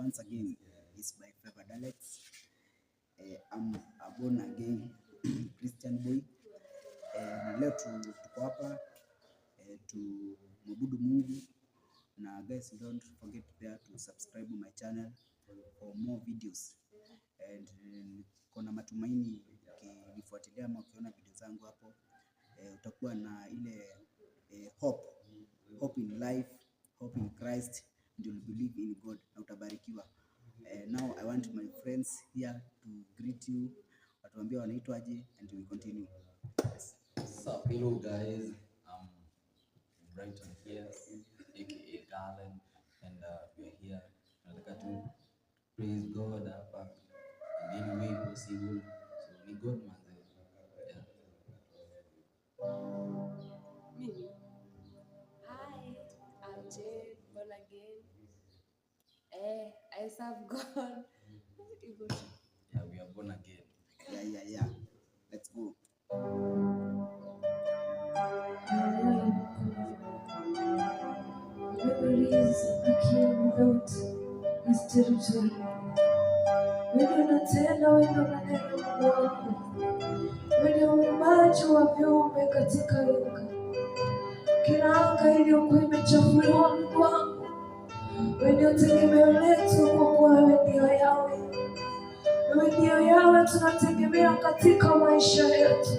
once again is by Favor Dialects. I'm a born again Christian boy. Na leo tuko hapa tumwabudu Mungu, na guys, don't forget there to subscribe my channel for more videos, and kuna matumaini ukinifuatilia ama ukiona video zangu hapo utakuwa na ile hope in life, hope in Christ, and you'll believe in God na utabarikiwa. Now I want my friends here to greet you, watuambia wanaitwaje, and we continue. Yes. So hello guys, I'm Brighton here, aka Garland, and we're here. Nataka to praise God hapa in any way possible. So ni God manze. Yeah. Me. Hi, I'm Jade, born again. I serve God. Yeah, we are born again. Yeah. Let's go. Memories are king without his territory. Wewe tena unanena Mungu wangu. Wewe uumbaji wa viumbe katika anga. Kila anga iliyokuwa imechafuliwa Mungu wangu. Wewe tegemeo letu kwa kuwa wewe ndio Yahweh. Wewe ndio Yahweh tunategemea katika maisha yetu.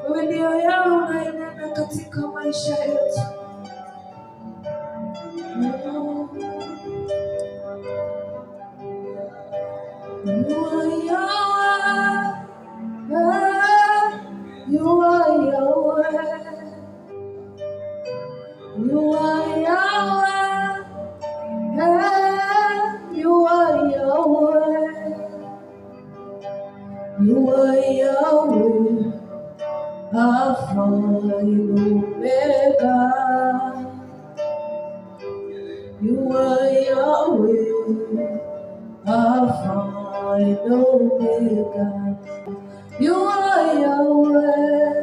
Wewe ndio Yahweh unayenena katika maisha yetu. You are Yahweh, you are Yahweh, you are Yahweh, you are Yahweh, you are Yahweh, Alpha and Omega. You are Yahweh, Alpha and Omega. You are Yahweh.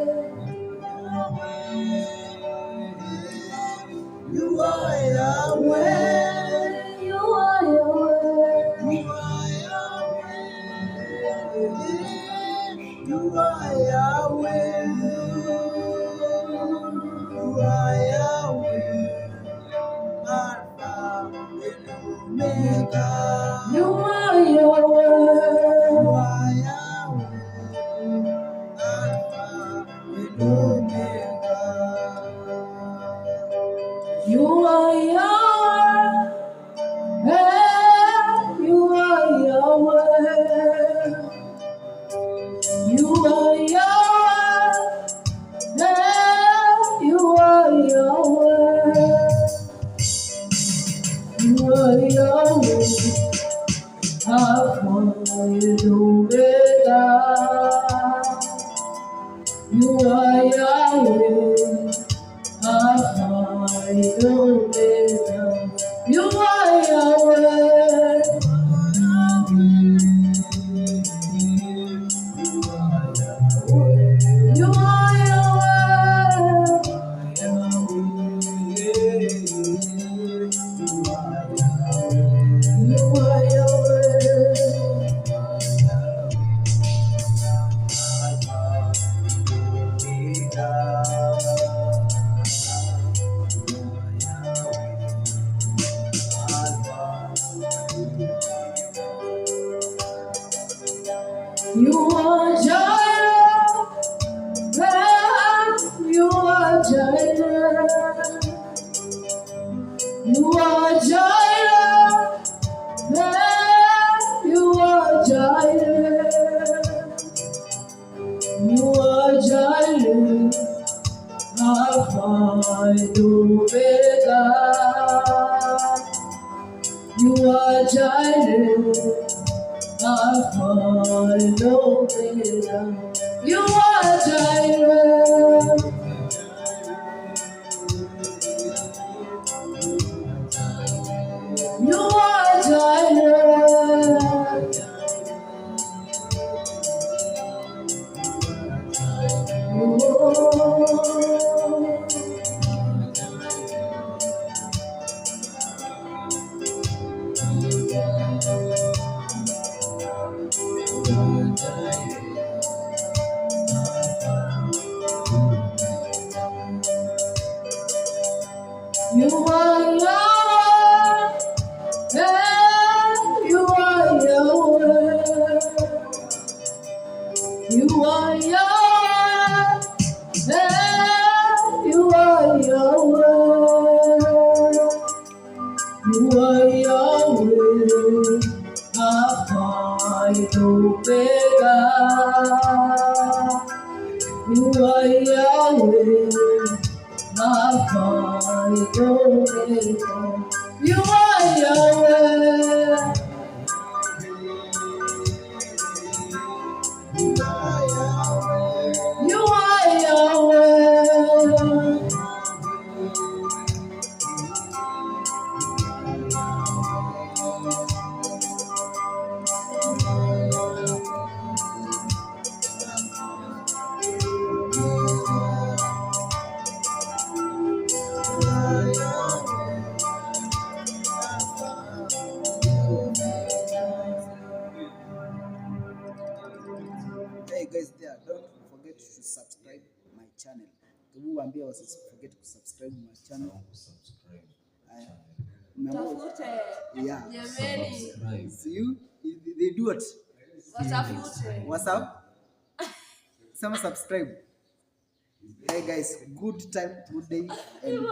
You are Yahweh. You are Yahweh. You are Yahweh. You are Yahweh. Alpha and Omega. You are Yahweh. You are Yahweh. Alpha and Omega. You are Yahweh. You are Yahweh. You are Yahweh. You are Yahweh. You are Yahweh, Alpha and Omega. You are Yahweh, Alpha and Omega. You are Yahweh. You are Yahweh. You are Yahweh. You are Jireh. You are Jireh. You are Jireh. You are Jireh. You are Jireh. Alpha and Omega. You are Jireh. Alpha and Omega. You are Jireh. You are Jireh. Oh. You are Yahweh, hey, you are Yahweh. You are Yahweh, hey, you are Yahweh. You are Yahweh, Alpha and Omega. You are Yahweh, Alpha and Omega. You are Yahweh. You are Yahweh. Hey guys there, don't forget to subscribe my channel. Hebu waambie forget to subscribe my channel. Subscribe Aya. channel. Umeambiwa- Tafute. Yeah. Jameni. Subscribe. See you? They do what? Watafute. What's up? Some subscribe. Hey guys, good time, good day, and good